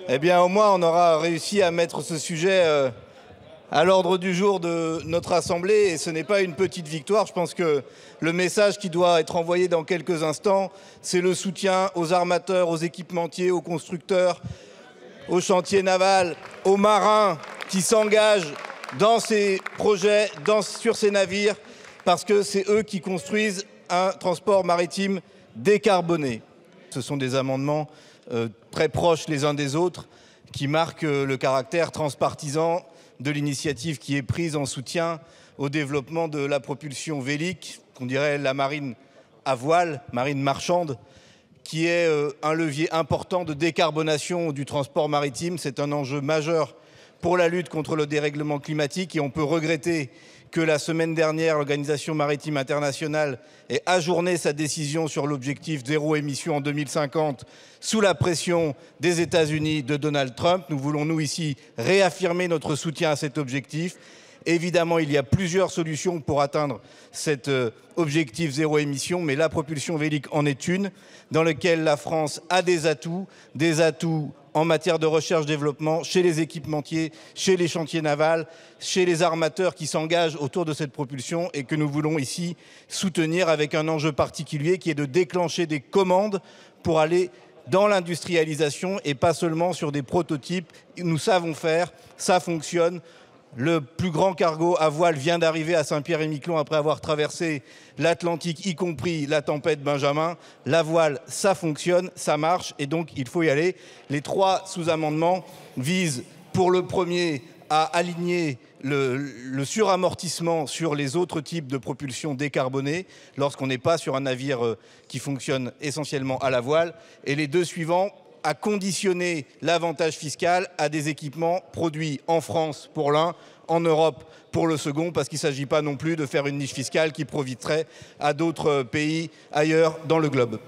Eh bien, au moins, on aura réussi à mettre ce sujet à l'ordre du jour de notre Assemblée. Et ce n'est pas une petite victoire. Je pense que le message qui doit être envoyé dans quelques instants, c'est le soutien aux armateurs, aux équipementiers, aux constructeurs, aux chantiers navals, aux marins qui s'engagent dans ces projets, sur ces navires, parce que c'est eux qui construisent un transport maritime décarboné. Ce sont des amendements très proches les uns des autres qui marquent le caractère transpartisan de l'initiative qui est prise en soutien au développement de la propulsion vélique, qu'on dirait la marine à voile, marine marchande, qui est un levier important de décarbonation du transport maritime. C'est un enjeu majeur pour la lutte contre le dérèglement climatique et on peut regretter que la semaine dernière, l'Organisation maritime internationale ait ajourné sa décision sur l'objectif zéro émission en 2050 sous la pression des États-Unis de Donald Trump. Nous voulons, nous, ici, réaffirmer notre soutien à cet objectif. Évidemment, il y a plusieurs solutions pour atteindre cet objectif zéro émission, mais la propulsion vélique en est une, dans laquelle la France a des atouts en matière de recherche-développement, chez les équipementiers, chez les chantiers navals, chez les armateurs qui s'engagent autour de cette propulsion et que nous voulons ici soutenir avec un enjeu particulier qui est de déclencher des commandes pour aller dans l'industrialisation et pas seulement sur des prototypes. Nous savons faire, ça fonctionne. Le plus grand cargo à voile vient d'arriver à Saint-Pierre-et-Miquelon après avoir traversé l'Atlantique, y compris la tempête Benjamin. La voile, ça fonctionne, ça marche et donc il faut y aller. Les trois sous-amendements visent, pour le premier, à aligner le suramortissement sur les autres types de propulsion décarbonée lorsqu'on n'est pas sur un navire qui fonctionne essentiellement à la voile. Et les deux suivants, à conditionner l'avantage fiscal à des équipements produits en France pour l'un, en Europe pour le second, parce qu'il ne s'agit pas non plus de faire une niche fiscale qui profiterait à d'autres pays ailleurs dans le globe.